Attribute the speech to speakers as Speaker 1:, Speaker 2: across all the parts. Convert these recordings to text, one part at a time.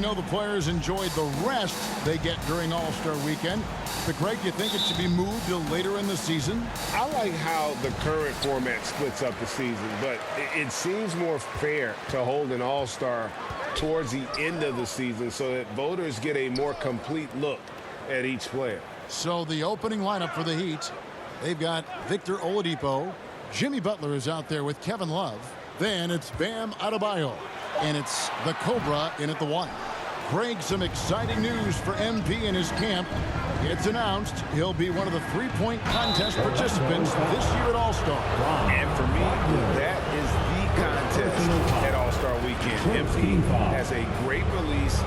Speaker 1: know the players enjoyed the rest they get during All-Star Weekend. But, Greg, you think it should be moved to later in the season?
Speaker 2: I like how the current format splits up the season, but it seems more fair to hold an All-Star towards the end of the season so that voters get a more complete look at each player.
Speaker 1: So the opening lineup for the Heat, they've got Victor Oladipo. Jimmy Butler is out there with Kevin Love. Then it's Bam Adebayo. And it's the Cobra in at the 1. Greg, some exciting news for MP and his camp. It's announced he'll be one of the three-point contest participants this year at All-Star.
Speaker 2: And for me, that is the contest at All-Star Weekend. MP has a great release,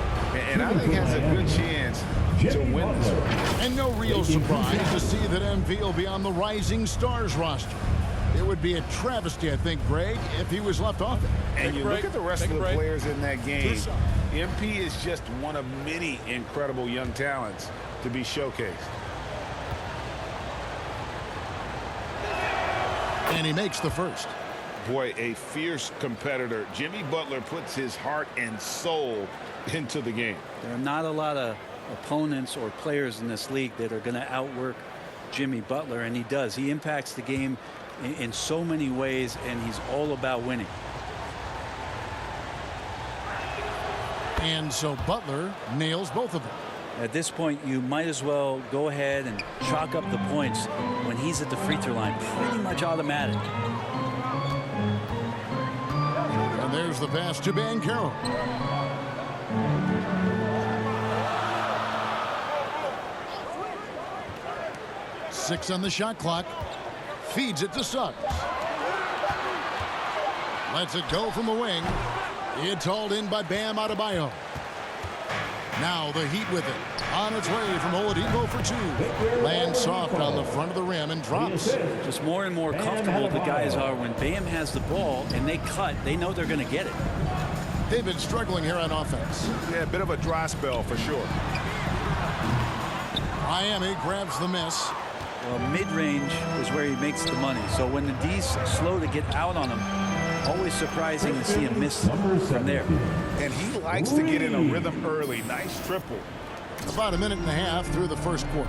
Speaker 2: and I think has a good chance to win this one.
Speaker 1: And no real surprise to see that MP will be on the Rising Stars roster. It would be a travesty, I think, Greg, if he was left off it.
Speaker 2: And you look at the rest of the players in that game. MP is just one of many incredible young talents to be showcased.
Speaker 1: And he makes the first.
Speaker 2: Boy, a fierce competitor. Jimmy Butler puts his heart and soul into the game.
Speaker 3: There are not a lot of opponents or players in this league that are going to outwork Jimmy Butler, and he does. He impacts the game in so many ways, and he's all about winning.
Speaker 1: And so Butler nails both of them.
Speaker 3: At this point, you might as well go ahead and chalk up the points when he's at the free throw line. Pretty much automatic.
Speaker 1: And there's the pass to Banchero. Six on the shot clock. Feeds it to Suggs. Lets it go from the wing. It's hauled in by Bam Adebayo. Now the Heat with it. On its way from Oladipo for 2. Lands soft on the front of the rim and drops.
Speaker 3: Just more and more comfortable the guys are when Bam has the ball and they cut. They know they're going to get it.
Speaker 1: They've been struggling here on offense.
Speaker 2: Yeah, a bit of a dry spell for sure.
Speaker 1: Miami grabs the miss.
Speaker 3: Well, mid-range is where he makes the money. So when the D's slow to get out on him, always surprising to see him miss from there.
Speaker 2: And he likes to get in a rhythm early. Nice triple.
Speaker 1: About a minute and a half through the first quarter.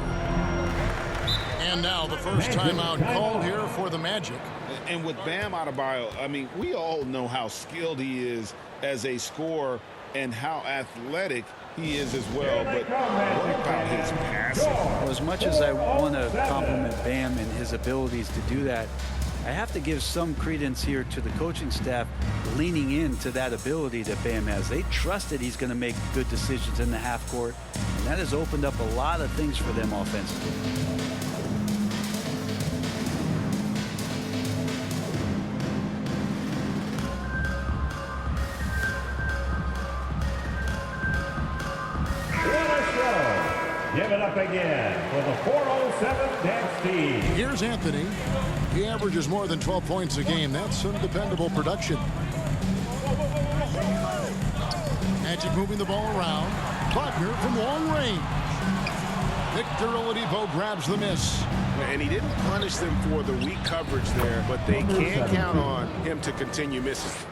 Speaker 1: And now the first timeout called here for the Magic.
Speaker 2: And with Bam Adebayo, I mean, we all know how skilled he is as a scorer and how athletic he is as well, but what about his passing?
Speaker 3: Well, as much as I want to compliment Bam and his abilities to do that, I have to give some credence here to the coaching staff leaning into that ability that Bam has. They trust that he's going to make good decisions in the half court, and that has opened up a lot of things for them offensively.
Speaker 4: Give it up again for the 407 Dan Steve.
Speaker 1: Here's Anthony. He averages more than 12 points a game. That's some dependable production. Magic moving the ball around. Buckner from long range. Victor Oladipo grabs the miss.
Speaker 2: And he didn't punish them for the weak coverage there, but they can't count on him to continue missing.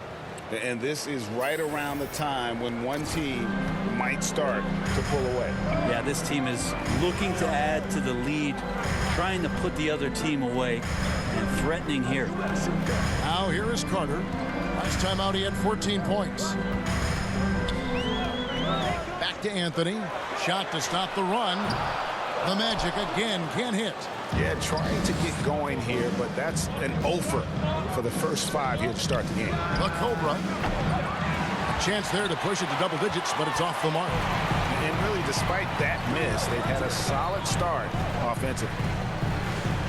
Speaker 2: And this is right around the time when one team might start to pull away.
Speaker 3: Yeah, this team is looking to add to the lead, trying to put the other team away, and threatening here.
Speaker 1: Now here is Carter. Last time out he had 14 points. Back to Anthony. Shot to stop the run. The Magic again can't hit.
Speaker 2: Yeah, trying to get going here, but that's an offer for the first 5 here to start the game.
Speaker 1: The Cobra. A chance there to push it to double digits, but it's off the mark.
Speaker 2: And really, despite that miss, they've had a solid start offensively.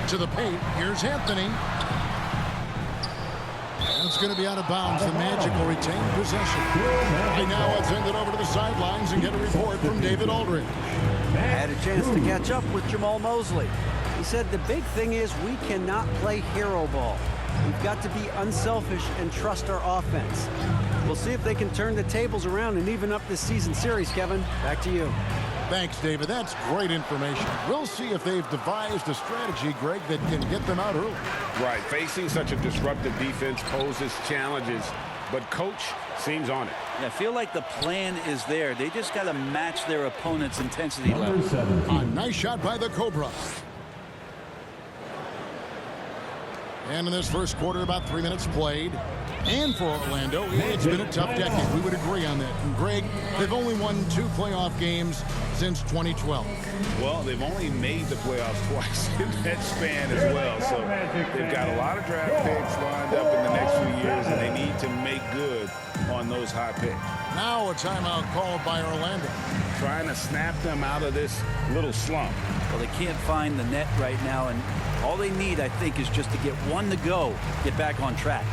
Speaker 1: To the paint, here's Anthony. That's going to be out of bounds. The Magic will retain possession. And now let's send it over to the sidelines and get a report from David Aldridge.
Speaker 5: I had a chance to catch up with Jamal Mosley. He said the big thing is we cannot play hero ball. We've got to be unselfish and trust our offense. We'll see if they can turn the tables around and even up this season series, Kevin. Back to you.
Speaker 1: Thanks, David. That's great information. We'll see if they've devised a strategy, Greg, that can get them out early.
Speaker 2: Right. Facing such a disruptive defense poses challenges but coach seems on it.
Speaker 3: I feel like the plan is there. They just got to match their opponent's intensity level.
Speaker 1: A nice shot by the Cobra. And in this first quarter, about 3 minutes played. And for Orlando, it's been a tough decade. We would agree on that. And Greg, they've only won 2 playoff games since 2012.
Speaker 6: Well, they've only made the playoffs twice in that span as well. So they've got a lot of draft picks lined up in the next few years, and they need to make good on those high picks.
Speaker 1: Now a timeout called by Orlando.
Speaker 6: Trying to snap them out of this little slump.
Speaker 3: Well, they can't find the net right now, and all they need, I think, is just to get one to go, get back on track.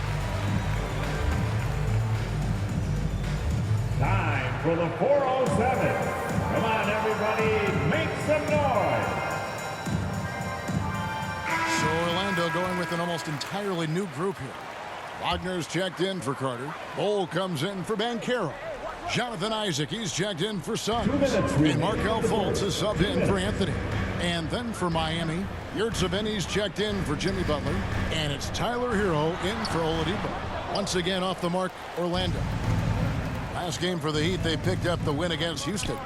Speaker 4: Time for the 407. Come on, everybody, make some noise.
Speaker 1: So Orlando going with an almost entirely new group here. Wagner's checked in for Carter. Bowl comes in for Banchero. Jonathan Isaac, he's checked in for Suggs. And Markel Fultz is subbed in for Anthony. And then for Miami, Yurtseven's checked in for Jimmy Butler. And it's Tyler Hero in for Oladipo. Once again off the mark, Orlando. Last game for the Heat, they picked up the win against Houston.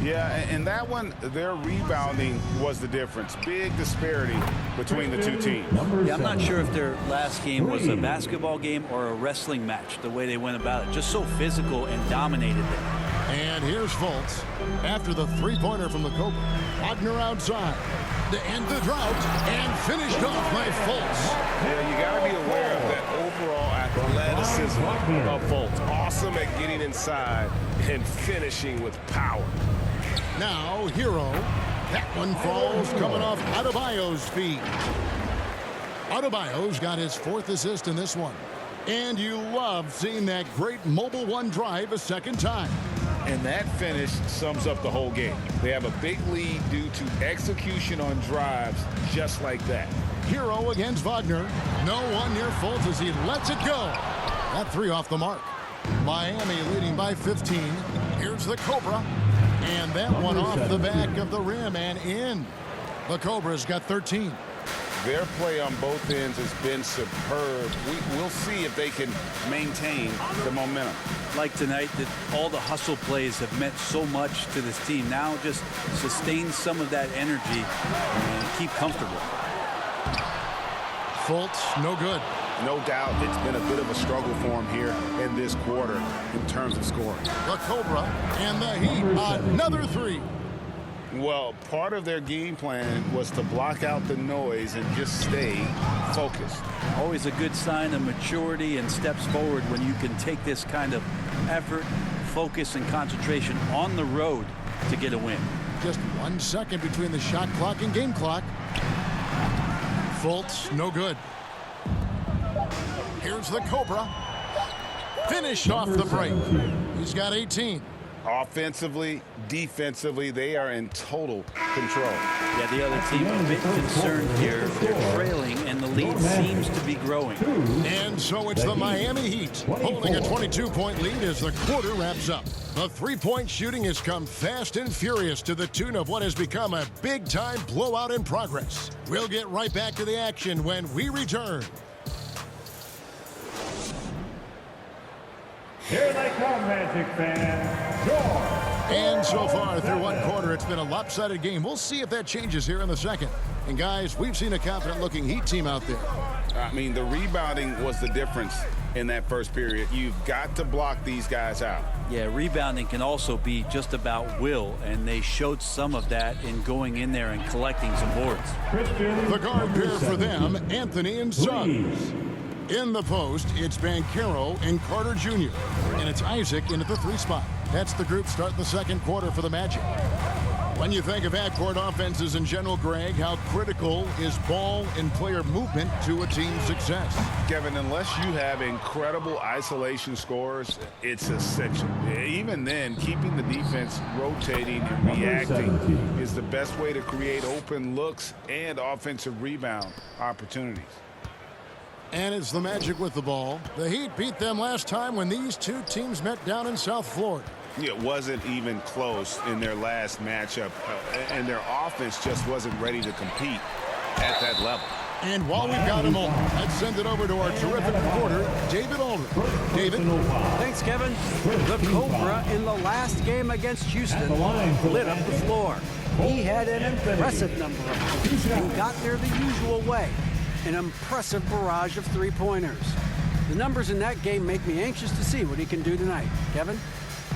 Speaker 6: Yeah, and that one, their rebounding was the difference. Big disparity between the two teams.
Speaker 3: Yeah, I'm not sure if their last game was a basketball game or a wrestling match, the way they went about it. Just so physical and dominated them.
Speaker 1: And here's Fultz after the three-pointer from the Cobra. Wagner outside to end the drought and finished off by Fultz.
Speaker 2: Yeah, you got to be aware of that overall athleticism of Fultz. Awesome at getting inside and finishing with power.
Speaker 1: Now, Hero. That one falls coming off Adebayo's feet. Adebayo's got his 4th assist in this one. And you love seeing that great mobile one drive a second time.
Speaker 6: And that finish sums up the whole game. They have a big lead due to execution on drives just like that.
Speaker 1: Hero against Wagner. No one near Fultz as he lets it go. That 3 off the mark. Miami leading by 15. Here's the Cobra. And that one off the back of the rim and in. The Cobra's got 13.
Speaker 6: Their play on both ends has been superb. We'll see if they can maintain the momentum.
Speaker 3: Like tonight, that all the hustle plays have meant so much to this team. Now just sustain some of that energy and keep comfortable.
Speaker 1: Fultz, no good.
Speaker 6: No doubt it's been a bit of a struggle for him here in this quarter in terms of scoring.
Speaker 1: The Cobra and the Heat, another 3.
Speaker 6: Well, part of their game plan was to block out the noise and just stay focused.
Speaker 3: Always a good sign of maturity and steps forward when you can take this kind of effort, focus, and concentration on the road to get a win.
Speaker 1: Just 1 second between the shot clock and game clock. Fultz, no good. Here's the Cobra. Finished off the break. He's got 18.
Speaker 6: Offensively, defensively, they are in total control.
Speaker 3: Yeah, the other team a bit concerned here. They're trailing, and the lead seems to be growing.
Speaker 1: And so it's the Miami Heat holding a 22-point lead as the quarter wraps up. The three-point shooting has come fast and furious to the tune of what has become a big-time blowout in progress. We'll get right back to the action when we return.
Speaker 4: Here they come, Magic fans. George.
Speaker 1: And so far through one quarter, it's been a lopsided game. We'll see if that changes here in the second. And guys, we've seen a confident-looking Heat team out there.
Speaker 6: I mean, the rebounding was the difference in that first period. You've got to block these guys out.
Speaker 3: Yeah, rebounding can also be just about will, and they showed some of that in going in there and collecting some boards.
Speaker 1: The guard pair for them, Anthony and Suggs. In the post, it's Banchero and Carter Jr. And it's Isaac into the 3 spot. That's the group starting the second quarter for the Magic. When you think of backcourt offenses in general, Greg, how critical is ball and player movement to a team's success?
Speaker 6: Kevin, unless you have incredible isolation scores, it's essential. Even then, keeping the defense rotating and reacting is the best way to create open looks and offensive rebound opportunities.
Speaker 1: And it's the Magic with the ball. The Heat beat them last time when these two teams met down in South Florida.
Speaker 6: It wasn't even close in their last matchup, and their offense just wasn't ready to compete at that level.
Speaker 1: And while we've got him on, let's send it over to our terrific reporter, David Aldridge. David?
Speaker 5: Thanks, Kevin. The Cobra in the last game against Houston lit up the floor. He had an impressive number of points and got there the usual way. An impressive barrage of three-pointers. The numbers in that game make me anxious to see what he can do tonight. Kevin?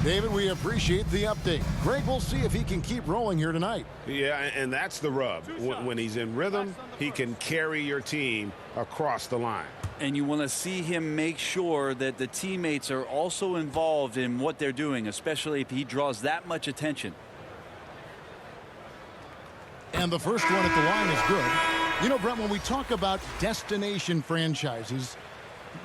Speaker 1: David, we appreciate the update. Greg will see if he can keep rolling here tonight.
Speaker 2: Yeah, and that's the rub. When he's in rhythm, he can carry your team across the line.
Speaker 3: And you want to see him make sure that the teammates are also involved in what they're doing, especially if he draws that much attention.
Speaker 1: And the first one at the line is good. You know, Brent, when we talk about destination franchises,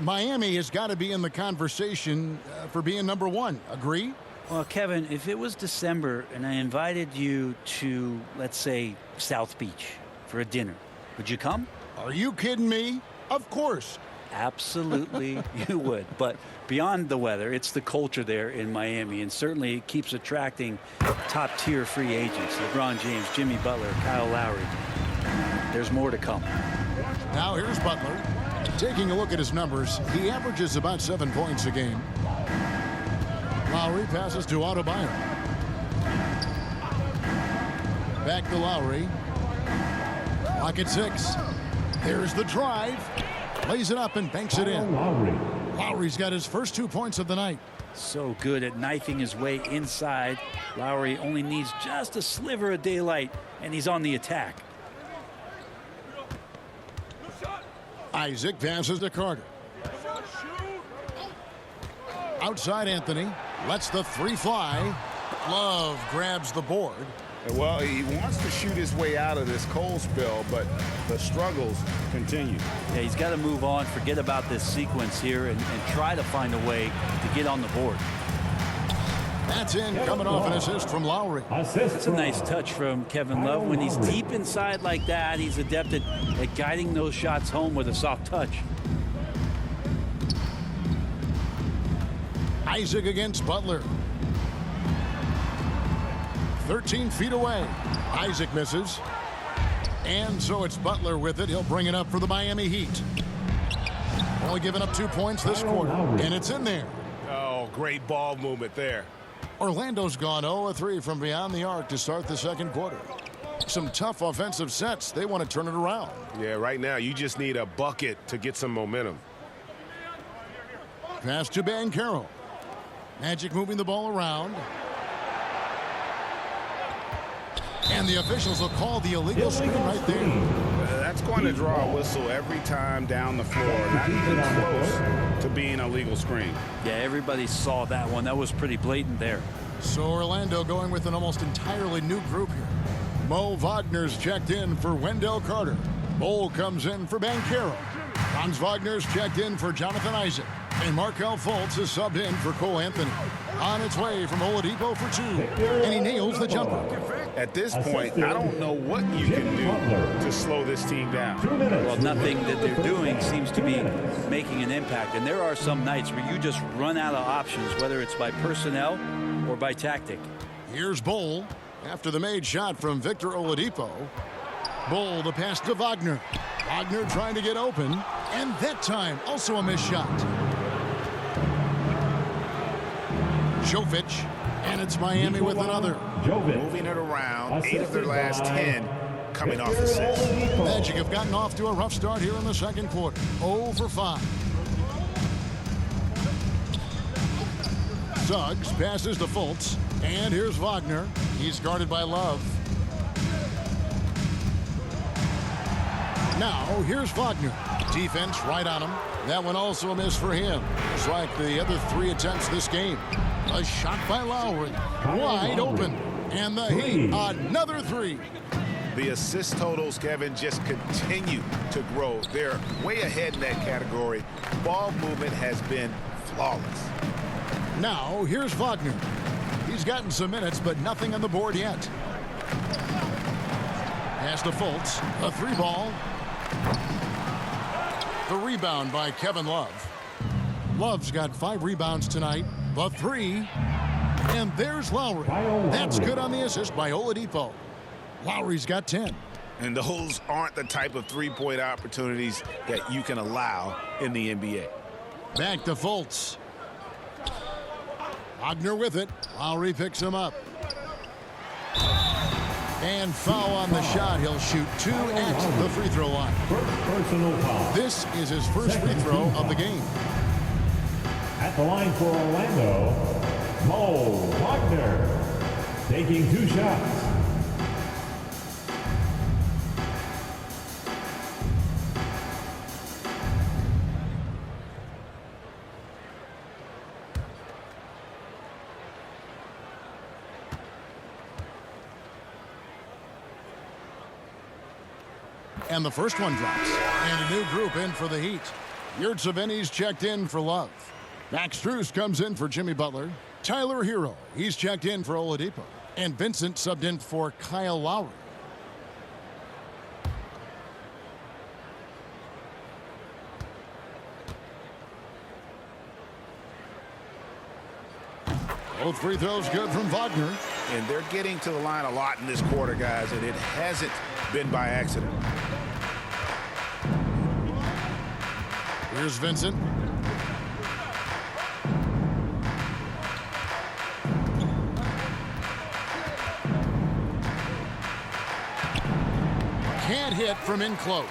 Speaker 1: Miami has got to be in the conversation for being number one. Agree?
Speaker 3: Well, Kevin, if it was December and I invited you to, let's say, South Beach for a dinner, would you come?
Speaker 1: Are you kidding me? Of course.
Speaker 3: Absolutely, you would. But beyond the weather, it's the culture there in Miami, and certainly it keeps attracting top-tier free agents. LeBron James, Jimmy Butler, Kyle Lowry. There's more to come.
Speaker 1: Now here's Butler. Taking a look at his numbers, he averages about 7 points a game. Lowry passes to Adebayo. Back to Lowry. Clock at 6. There's the drive. Lays it up and banks it in. Lowry's got his first 2 points of the night.
Speaker 3: So good at knifing his way inside. Lowry only needs just a sliver of daylight, and he's on the attack.
Speaker 1: Isaac passes to Carter. Outside Anthony. Lets the three fly. Love grabs the board.
Speaker 6: Well, he wants to shoot his way out of this cold spell, but the struggles continue.
Speaker 3: Yeah, he's got to move on, forget about this sequence here, and try to find a way to get on the board.
Speaker 1: That's in, coming off an assist from Lowry.
Speaker 3: That's a nice touch from Kevin Love. When he's deep inside like that, he's adept at guiding those shots home with a soft touch.
Speaker 1: Isaac against Butler. 13 feet away. Isaac misses. And so it's Butler with it. He'll bring it up for the Miami Heat. Only giving up 2 points this quarter. And it's in there.
Speaker 2: Oh, great ball movement there.
Speaker 1: Orlando's gone 0-3 from beyond the arc to start the second quarter. Some tough offensive sets. They want to turn it around.
Speaker 2: Yeah, right now you just need a bucket to get some momentum.
Speaker 1: Pass to Banchero. Magic moving the ball around. And the officials will call the illegal screen right there.
Speaker 6: That's going to draw a whistle every time down the floor. Not even close to being a legal screen.
Speaker 3: Yeah, everybody saw that one. That was pretty blatant there.
Speaker 1: So Orlando going with an almost entirely new group here. Mo Wagner's checked in for Wendell Carter. Bol comes in for Banchero. Franz Wagner's checked in for Jonathan Isaac. And Markelle Fultz is subbed in for Cole Anthony. On its way from Oladipo for 2. And he nails the jumper.
Speaker 6: At this point, I don't know what you can do to slow this team down.
Speaker 3: Well, nothing that they're doing seems to be making an impact. And there are some nights where you just run out of options, whether it's by personnel or by tactic.
Speaker 1: Here's Bol after the made shot from Victor Oladipo. Bol, the pass to Wagner. Wagner trying to get open. And that time, also a missed shot. Jovic, and it's Miami with another.
Speaker 6: Moving it around, 8 of their last 10 coming off assists.
Speaker 1: Magic have gotten off to a rough start here in the second quarter. 0 for 5. Suggs passes to Fultz, and here's Wagner. He's guarded by Love. Now, here's Wagner. Defense right on him. That one also a miss for him. Just like the other 3 attempts this game. A shot by Lowry. Wide open. And the Heat, another 3.
Speaker 6: The assist totals, Kevin, just continue to grow. They're way ahead in that category. Ball movement has been flawless.
Speaker 1: Now, here's Wagner. He's gotten some minutes, but nothing on the board yet. Pass to Fultz. A 3-ball. The rebound by Kevin Love. Love's got 5 rebounds tonight. The 3. And there's Lowry. That's good on the assist by Oladipo. Lowry's got 10.
Speaker 6: And those aren't the type of three-point opportunities that you can allow in the NBA.
Speaker 1: Back to Fultz. Wagner with it. Lowry picks him up. And foul on the shot. He'll shoot 2 at the free throw line.
Speaker 4: Personal foul.
Speaker 1: This is his first free throw of the game.
Speaker 4: At the line for Orlando, Mo Wagner taking 2 shots.
Speaker 1: And the first one drops. And a new group in for the Heat. Yurtseven's checked in for Love. Max Strus comes in for Jimmy Butler. Tyler Hero, he's checked in for Oladipo. And Vincent subbed in for Kyle Lowry. Both free throws good from Wagner.
Speaker 6: And they're getting to the line a lot in this quarter, guys, and it hasn't been by accident.
Speaker 1: Here's Vincent. Can't hit from in close.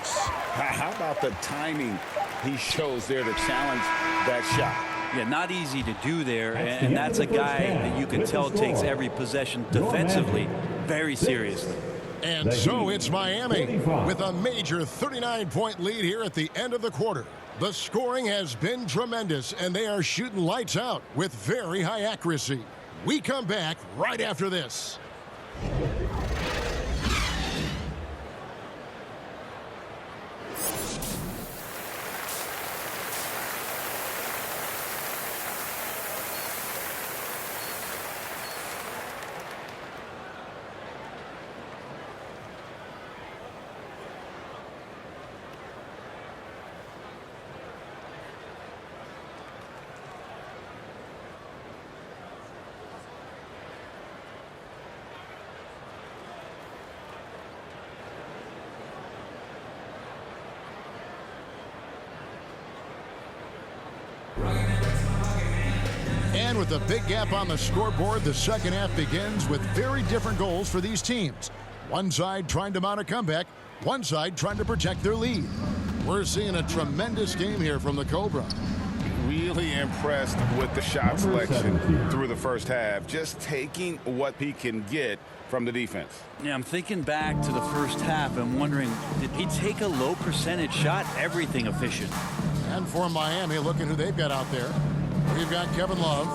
Speaker 6: How about the timing he shows there to challenge that shot?
Speaker 3: Yeah, not easy to do there, and that's a guy that you can tell takes every possession defensively very seriously.
Speaker 1: And so it's Miami with a major 39-point lead here at the end of the quarter. The scoring has been tremendous, and they are shooting lights out with very high accuracy. We come back right after this. And with a big gap on the scoreboard, the second half begins with very different goals for these teams. One side trying to mount a comeback, one side trying to protect their lead. We're seeing a tremendous game here from the Cobra.
Speaker 6: Really impressed with the shot selection through the first half, just taking what he can get from the defense.
Speaker 3: Yeah, I'm thinking back to the first half and wondering, did he take a low percentage shot? Everything efficient.
Speaker 1: And for Miami, look at who they've got out there. We've got Kevin Love.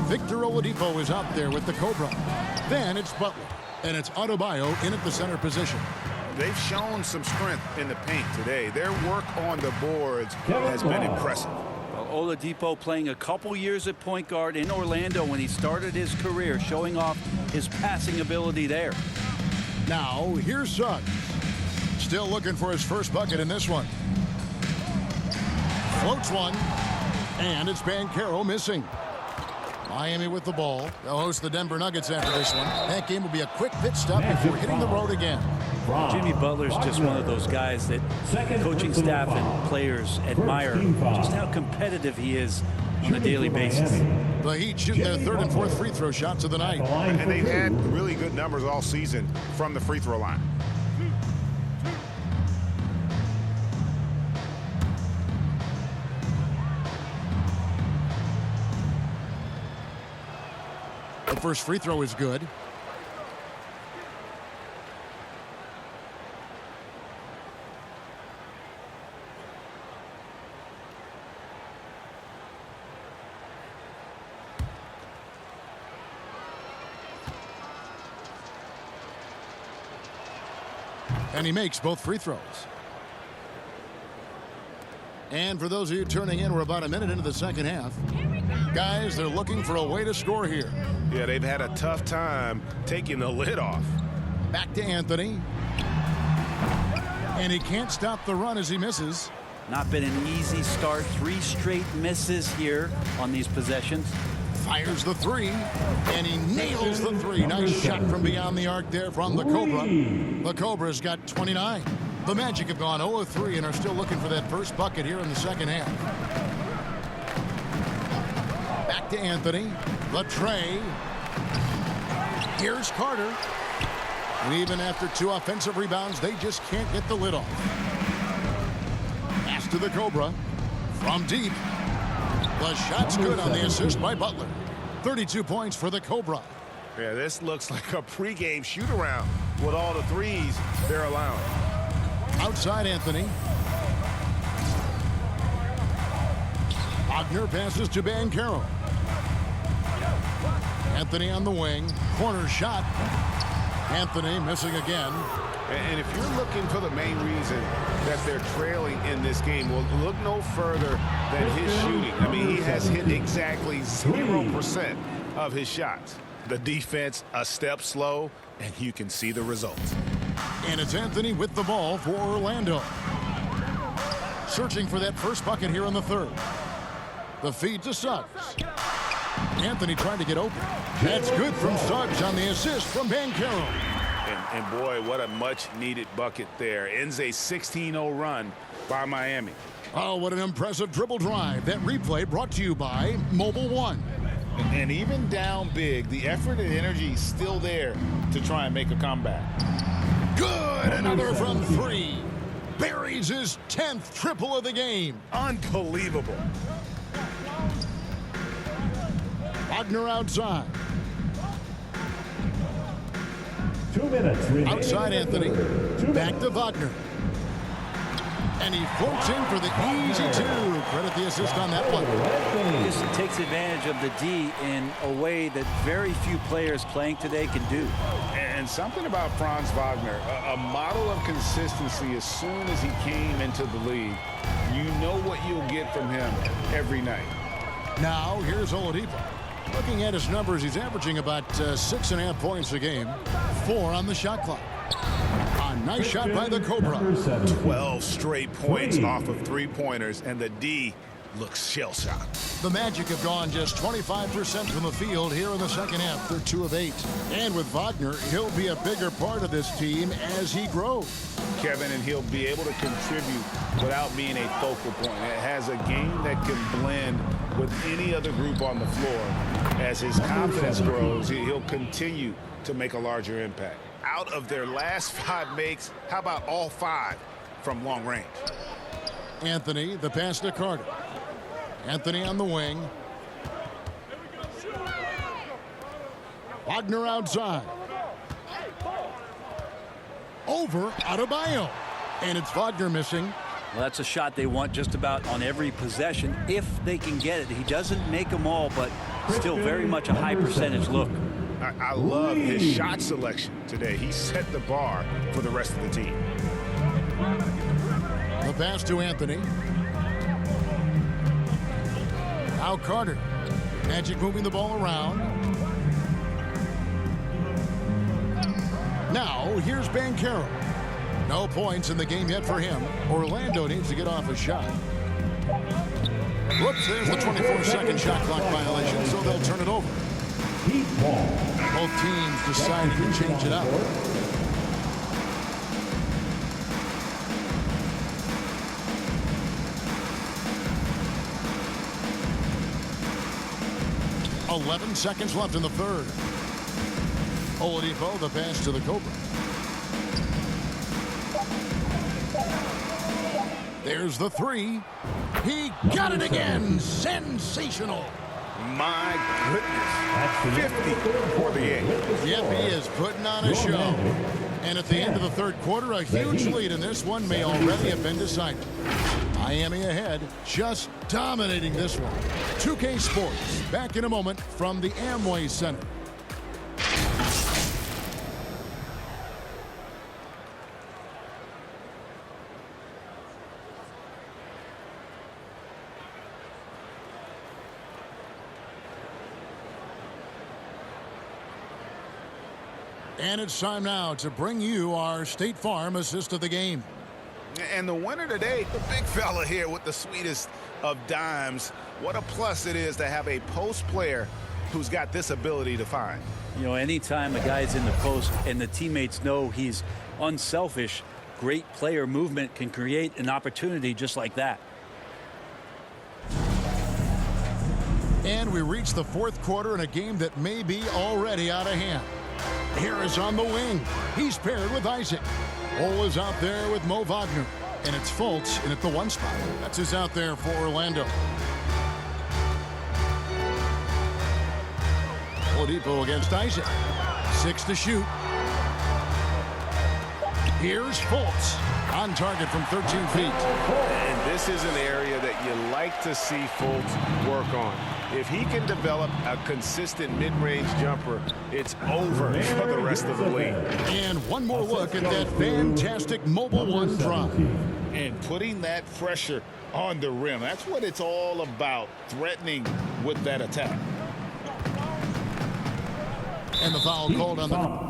Speaker 1: Victor Oladipo is out there with the Cobra. Then it's Butler. And it's Adebayo in at the center position.
Speaker 6: They've shown some strength in the paint today. Their work on the boards has been impressive.
Speaker 3: Well, Oladipo playing a couple years at point guard in Orlando when he started his career, showing off his passing ability there.
Speaker 1: Now, here's Suggs. Still looking for his first bucket in this one. Floats one. And it's Banchero missing. Miami with the ball. They'll host the Denver Nuggets after this one. That game will be a quick pit stop before hitting the road again.
Speaker 3: Jimmy Butler's just one of those guys that coaching staff and players admire just how competitive he is on a daily basis.
Speaker 1: The Heat shooting their third and fourth free throw shots of the night.
Speaker 6: And they've had really good numbers all season from the free throw line.
Speaker 1: The first free throw is good. And he makes both free throws. And for those of you turning in, we're about a minute into the second half. Guys, they're looking for a way to score here.
Speaker 6: Yeah, they've had a tough time taking the lid off.
Speaker 1: Back to Anthony. And he can't stop the run as he misses.
Speaker 3: Not been an easy start. 3 straight misses here on these possessions.
Speaker 1: Fires the three, and he nails the three. Nice shot from beyond the arc there from the Cobra. The Cobra's got 29. The Magic have gone 0 of 3 and are still looking for that first bucket here in the second half. Back to Anthony. The tray. Here's Carter. And even after 2 offensive rebounds, they just can't get the lid off. Pass to the Cobra. From deep. The shot's good on the assist by Butler. 32 points for the Cobra.
Speaker 2: Yeah, this looks like a pregame shoot-around with all the threes they're allowing.
Speaker 1: Outside Anthony. Wagner passes to Banchero. Anthony on the wing. Corner shot. Anthony missing again.
Speaker 2: And if you're looking for the main reason that they're trailing in this game, well, look no further than his shooting. I mean, he has hit exactly 0% of his shots.
Speaker 6: The defense a step slow, and you can see the results.
Speaker 1: And it's Anthony with the ball for Orlando. Searching for that first bucket here in the third. The feed to Suggs. Anthony trying to get open. That's good from Suggs on the assist from Banchero.
Speaker 6: And boy, what a much-needed bucket there. Ends a 16-0 run by Miami.
Speaker 1: Oh, what an impressive dribble drive. That replay brought to you by Mobile One.
Speaker 6: And even down big, the effort and energy is still there to try and make a comeback.
Speaker 1: Good. Another from 3. Buries his 10th triple of the game.
Speaker 6: Unbelievable.
Speaker 1: Wagner outside.
Speaker 4: 2 minutes remaining.
Speaker 1: Outside Anthony. Back to Wagner. And he floats in for the easy 2. Credit the assist on that one.
Speaker 3: Just takes advantage of the D in a way that very few players playing today can do.
Speaker 6: And something about Franz Wagner, a model of consistency. As soon as he came into the league, you know what you'll get from him every night.
Speaker 1: Now here's Oladipo. Looking at his numbers, he's averaging about 6.5 points a game. 4 on the shot clock. A nice shot by the Cobra.
Speaker 6: 12 straight points off of three-pointers, and the D looks shell-shocked.
Speaker 1: The Magic have gone just 25% from the field here in the second half. They're 2 of 8. And with Wagner, he'll be a bigger part of this team as he grows.
Speaker 6: Kevin, and he'll be able to contribute without being a focal point. It has a game that can blend with any other group on the floor. As his confidence grows, he'll continue to make a larger impact. Out of their last 5 makes, how about all 5 from long range?
Speaker 1: Anthony, the pass to Carter. Anthony on the wing. Wagner outside. Over Adebayo. And it's Wagner missing.
Speaker 3: Well, that's a shot they want just about on every possession if they can get it. He doesn't make them all, but still very much a high percentage look.
Speaker 6: I love his shot selection today. He set the bar for the rest of the team.
Speaker 1: The pass to Anthony. Now Carter. Magic moving the ball around. Now here's Banchero. No points in the game yet for him. Orlando needs to get off a shot. Whoops, there's the 24-second shot clock violation, so they'll turn it over. Both teams deciding to change it up. .11 seconds left in the third. Oladipo, the pass to the Cobra. There's the 3. He got it again. Sensational.
Speaker 6: My goodness. 50 for the game.
Speaker 1: Yep, he is putting on a show. And at the end of the third quarter, a huge lead in this one may already have been decided. Miami ahead, just dominating this one. 2K Sports, back in a moment from the Amway Center. And it's time now to bring you our State Farm assist of the game.
Speaker 6: And the winner today, the big fella here with the sweetest of dimes. What a plus it is to have a post player who's got this ability to find.
Speaker 3: You know, anytime a guy's in the post and the teammates know he's unselfish, great player movement can create an opportunity just like that.
Speaker 1: And we reach the fourth quarter in a game that may be already out of hand. Harris on the wing. He's paired with Isaac. Ole is out there with Mo Wagner. And it's Fultz in at the 1 spot. That's who's out there for Orlando. Oladipo against Isaac. 6 to shoot. Here's Fultz on target from 13 feet.
Speaker 2: And this is an area that you like to see Fultz work on. If he can develop a consistent mid-range jumper, it's over for the rest of the league.
Speaker 1: And one more look at that fantastic mobile 1 drop.
Speaker 6: And putting that pressure on the rim. That's what it's all about, threatening with that attack.
Speaker 1: And the foul called on the